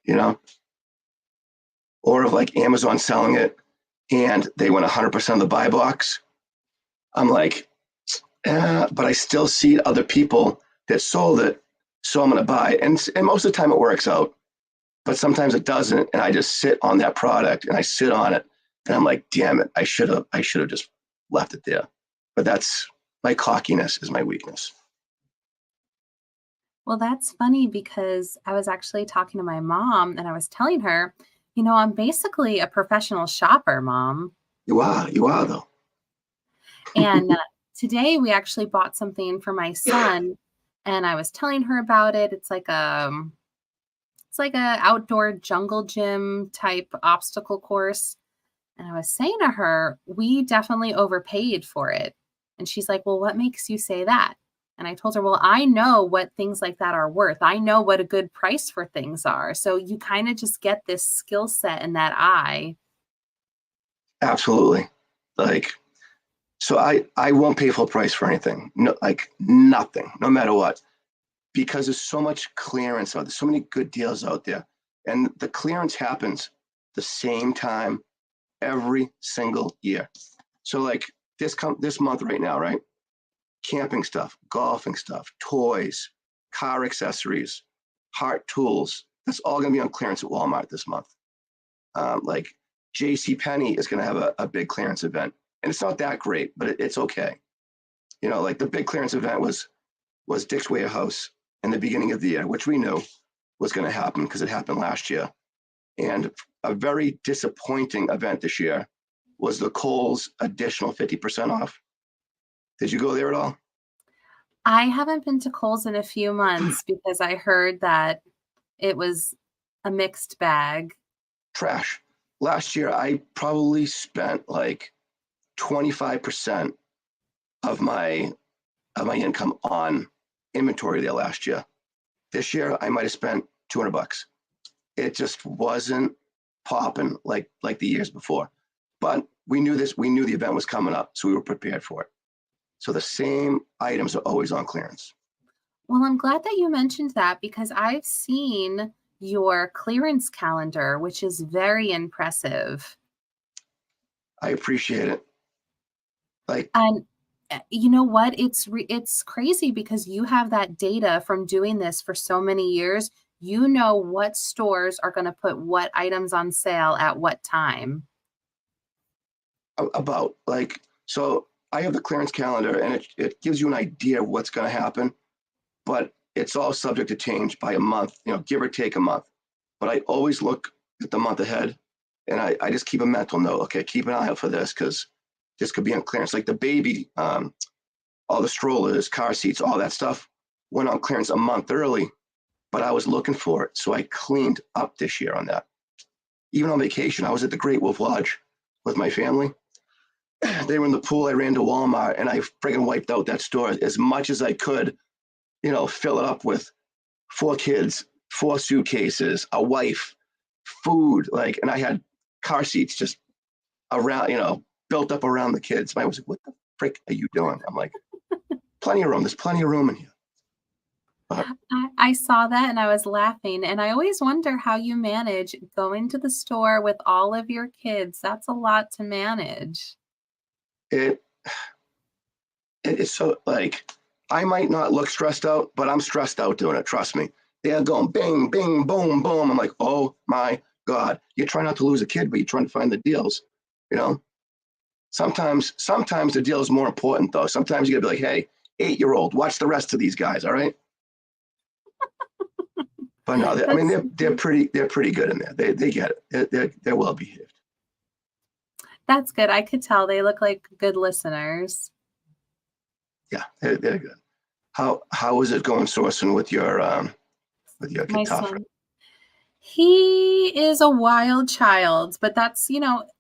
[SPEAKER 2] Or of like Amazon selling it and they went 100% of the buy box. I'm like, but I still see other people that sold it, so I'm going to buy. And most of the time it works out, but sometimes it doesn't. And I just sit on that product and I sit on it, and I'm like, damn it, I should have just left it there. But that's my cockiness is my weakness.
[SPEAKER 1] Well, that's funny, because I was actually talking to my mom and I was telling her, I'm basically a professional shopper, mom.
[SPEAKER 2] You are though.
[SPEAKER 1] And today we actually bought something for my son, and I was telling her about it. It's like a outdoor jungle gym type obstacle course. And I was saying to her, we definitely overpaid for it. And she's like, well, what makes you say that? And I told her, well, I know what things like that are worth. I know what a good price for things are. So you kind of just get this skill set and that eye.
[SPEAKER 2] Absolutely. Like, so I won't pay full price for anything. No, like nothing, no matter what, because there's so much clearance out. There's so many good deals out there, and the clearance happens the same time every single year. So like this month right now, right? Camping stuff, golfing stuff, toys, car accessories, heart tools. That's all going to be on clearance at Walmart this month. Like J.C. Penney is going to have a big clearance event, and it's not that great, but it's okay. Like the big clearance event was Dick's Warehouse in the beginning of the year, which we knew was going to happen because it happened last year. And a very disappointing event this year was the Kohl's additional 50% off. Did you go there at all?
[SPEAKER 1] I haven't been to Kohl's in a few months because I heard that it was a mixed bag.
[SPEAKER 2] Trash. Last year, I probably spent like 25% of my income on inventory there last year. This year, I might have spent $200. It just wasn't popping like the years before. But we knew this. We knew the event was coming up, so we were prepared for it. So the same items are always on clearance.
[SPEAKER 1] Well, I'm glad that you mentioned that, because I've seen your clearance calendar, which is very impressive.
[SPEAKER 2] I appreciate it. Like,
[SPEAKER 1] And you know what? It's crazy because you have that data from doing this for so many years. You know what stores are going to put what items on sale at what time.
[SPEAKER 2] about like so I have the clearance calendar, and it gives you an idea of what's going to happen, but it's all subject to change by a month, give or take a month. But I always look at the month ahead, and I just keep a mental note. Okay, keep an eye out for this because this could be on clearance. Like the baby, all the strollers, car seats, all that stuff went on clearance a month early, but I was looking for it. So I cleaned up this year on that. Even on vacation, I was at the Great Wolf Lodge with my family. They were in the pool. I ran to Walmart and I friggin' wiped out that store as much as I could, fill it up with 4 kids, 4 suitcases, a wife, food, and I had car seats just around, built up around the kids. My wife was like, what the frick are you doing? I'm like, plenty of room. There's plenty of room in here. But
[SPEAKER 1] I saw that and I was laughing. And I always wonder how you manage going to the store with all of your kids. That's a lot to manage.
[SPEAKER 2] it it is so I might not look stressed out, but I'm stressed out doing it. Trust me. They're going bing, bing, boom, boom. I'm like, oh my God. You try not to lose a kid, but you're trying to find the deals. You know, sometimes the deal is more important though. Sometimes you gotta be like, hey, 8-year-old, watch the rest of these guys. All right. But no, I mean
[SPEAKER 1] That's
[SPEAKER 2] they're pretty good in there. They get it. They're well behaved.
[SPEAKER 1] that's good. I could tell they look like good listeners.
[SPEAKER 2] Yeah, they're good. How is it going sourcing with your
[SPEAKER 1] My
[SPEAKER 2] guitar friend?
[SPEAKER 1] son, he is a wild child, but that's,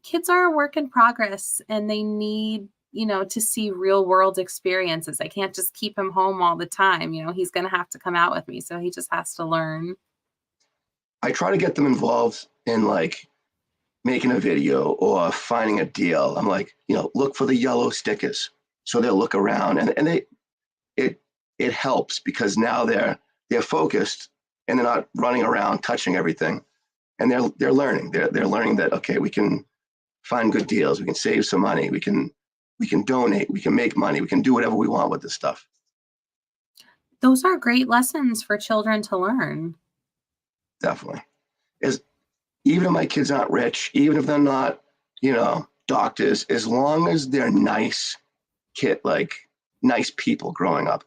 [SPEAKER 1] kids are a work in progress and they need, to see real world experiences. I can't just keep him home all the time. He's going to have to come out with me. So he just has to learn.
[SPEAKER 2] I try to get them involved in making a video or finding a deal. I'm like, look for the yellow stickers. So they'll look around and it it helps because now they're focused and they're not running around touching everything. And they're learning. They're learning that okay, we can find good deals, we can save some money, we can donate, we can make money, we can do whatever we want with this stuff.
[SPEAKER 1] Those are great lessons for children to learn.
[SPEAKER 2] Definitely. Is even if my kids aren't rich, even if they're not, doctors, as long as they're nice nice people growing up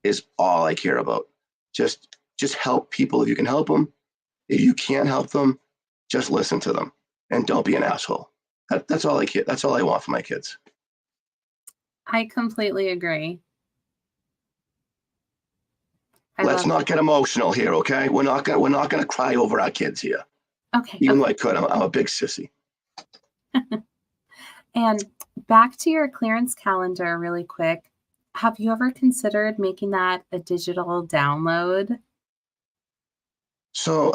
[SPEAKER 2] is all I care about. Just help people if you can help them. If you can't help them, just listen to them and don't be an asshole. That's all I care. That's all I want for my kids.
[SPEAKER 1] I completely agree. I
[SPEAKER 2] Let's
[SPEAKER 1] love
[SPEAKER 2] not get emotional here, okay? We're not gonna cry over our kids here.
[SPEAKER 1] Okay,
[SPEAKER 2] Even though
[SPEAKER 1] okay.
[SPEAKER 2] I could, I'm a big sissy.
[SPEAKER 1] And back to your clearance calendar really quick. Have you ever considered making that a digital download?
[SPEAKER 2] So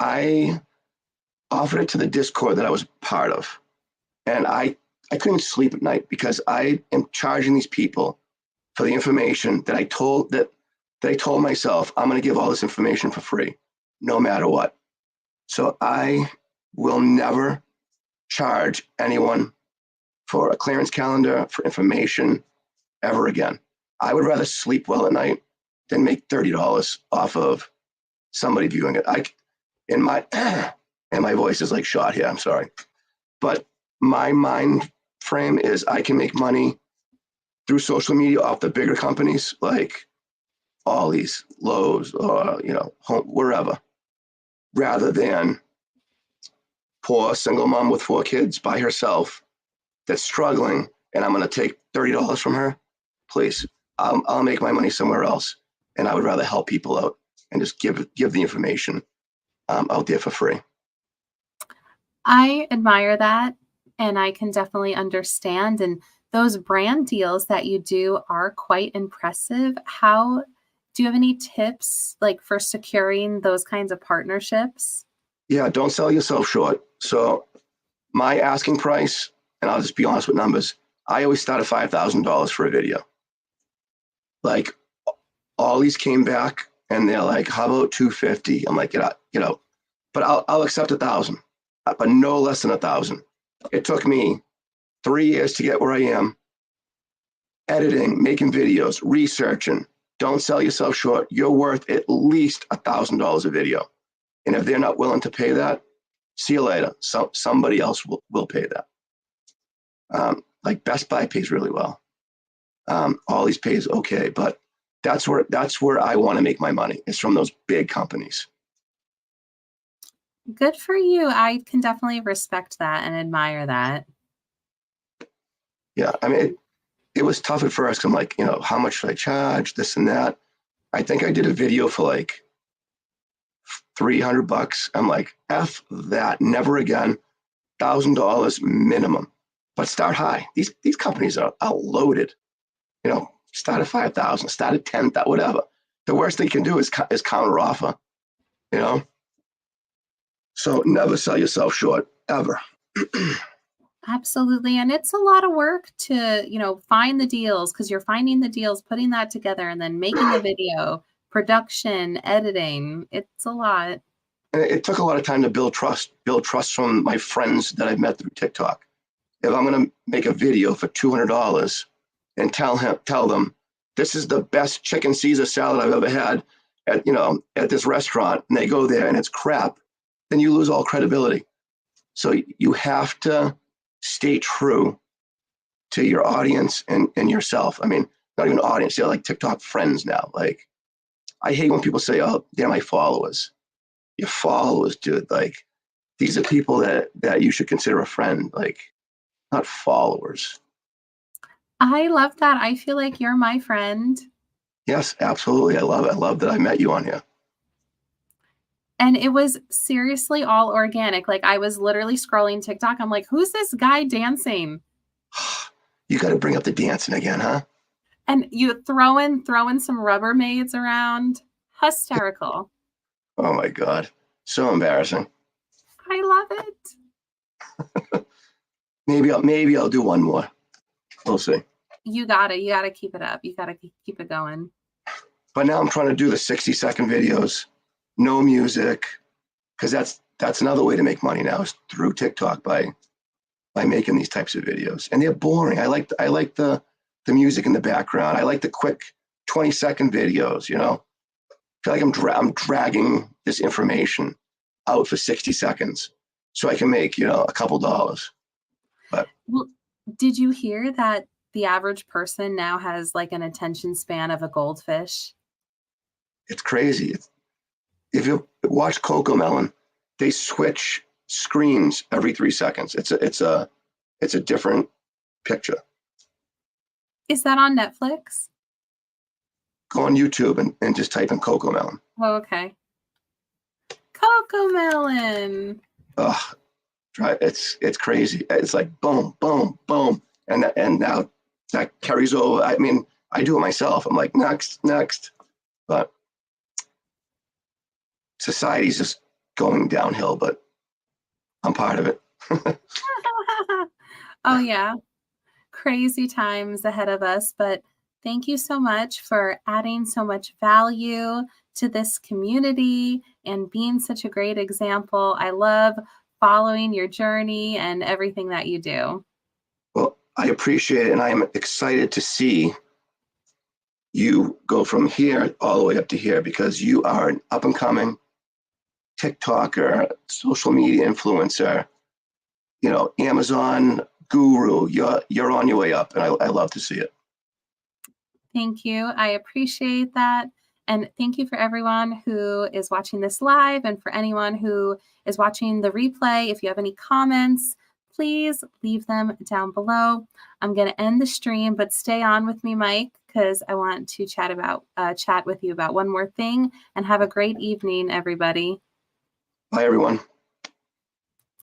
[SPEAKER 2] I offered it to the Discord that I was part of, and I couldn't sleep at night because I am charging these people for the information that I told myself I'm going to give all this information for free, no matter what. So I will never charge anyone for a clearance calendar for information ever again. I would rather sleep well at night than make $30 off of somebody viewing it. In my and my voice is shot here. I'm sorry, but my mind frame is I can make money through social media off the bigger companies like Ollie's, Lowe's, or home, wherever, rather than poor single mom with 4 kids by herself that's struggling, and I'm going to take $30 from her. Please, I'll make my money somewhere else, and I would rather help people out and just give the information out there for free.
[SPEAKER 1] I admire that and I can definitely understand. And those brand deals that you do are quite impressive. How do you have any tips for securing those kinds of partnerships?
[SPEAKER 2] Yeah, don't sell yourself short. So my asking price, and I'll just be honest with numbers, I always start at $5,000 for a video. Like all these came back and they're like, how about 250? I'm like, get out. But I'll accept 1,000, but no less than 1,000. It took me 3 years to get where I am, editing, making videos, researching. Don't sell yourself short. You're worth at least $1,000 a video. And if they're not willing to pay that, see you later. Somebody else will pay that. Like Best Buy pays really well. All these pays okay, but that's where I want to make my money, is from those big companies.
[SPEAKER 1] Good for you. I can definitely respect that and admire that.
[SPEAKER 2] Yeah, I mean, it was tough at first. I'm like, how much should I charge? This and that. I think I did a video for like $300. I'm like, F that, never again. $1,000 minimum, but start high. These companies are loaded. Start at 5,000, start at 10,000, whatever. The worst they can do is counter offer. You know, so never sell yourself short ever.
[SPEAKER 1] Absolutely. And it's a lot of work to, find the deals because you're finding the deals, putting that together, and then making the video, production, editing. It's a lot.
[SPEAKER 2] And it took a lot of time to build trust from my friends that I've met through TikTok. If I'm going to make a video for $200 and tell them this is the best chicken Caesar salad I've ever had at this restaurant, and they go there and it's crap, then you lose all credibility. So you have to stay true to your audience and yourself. I mean, not even audience, they're like TikTok friends now. Like, I hate when people say, oh, they're my followers. Your followers, dude. Like, these are people that you should consider a friend, like, not followers.
[SPEAKER 1] I love that. I feel like you're my friend.
[SPEAKER 2] Yes, absolutely. I love it. I love that I met you on here.
[SPEAKER 1] And it was seriously all organic. Like I was literally scrolling TikTok. I'm like, who's this guy dancing?
[SPEAKER 2] You got to bring up the dancing again, huh?
[SPEAKER 1] And you throwing some Rubbermaids around. Hysterical.
[SPEAKER 2] Oh my God. So embarrassing.
[SPEAKER 1] I love it.
[SPEAKER 2] Maybe I'll do one more. We'll see.
[SPEAKER 1] You gotta keep it up. You gotta keep it going.
[SPEAKER 2] But now I'm trying to do the 60-second videos, no music, because that's another way to make money now, is through TikTok by making these types of videos. And they're boring. I like the music in the background. I like the quick 20-second videos. I feel like I'm dragging this information out for 60 seconds so I can make a couple dollars. But
[SPEAKER 1] Well, did you hear that the average person now has like an attention span of a goldfish?
[SPEAKER 2] it's crazy. If you watch Coco Melon, they switch screens every 3 seconds. It's a different picture.
[SPEAKER 1] Is that on Netflix?
[SPEAKER 2] Go on YouTube and just type in Coco Melon.
[SPEAKER 1] Oh, okay. Coco Melon.
[SPEAKER 2] Ugh, it's crazy. It's like boom, boom, boom, and now that carries over. I mean, I do it myself. I'm like next, but society's just going downhill. But I'm part of it.
[SPEAKER 1] Oh, yeah. Crazy times ahead of us, but thank you so much for adding so much value to this community and being such a great example. I love following your journey and everything that you do.
[SPEAKER 2] Well, I appreciate it, and I am excited to see you go from here all the way up to here, because you are an up and coming TikToker, social media influencer, Amazon guru. You're on your way up, and I love to see it.
[SPEAKER 1] Thank you. I appreciate that. And thank you for everyone who is watching this live and for anyone who is watching the replay. If you have any comments, please leave them down below. I'm going to end the stream, but stay on with me, Mike, because I want to chat with you about one more thing. And have a great evening, everybody.
[SPEAKER 2] Bye, everyone.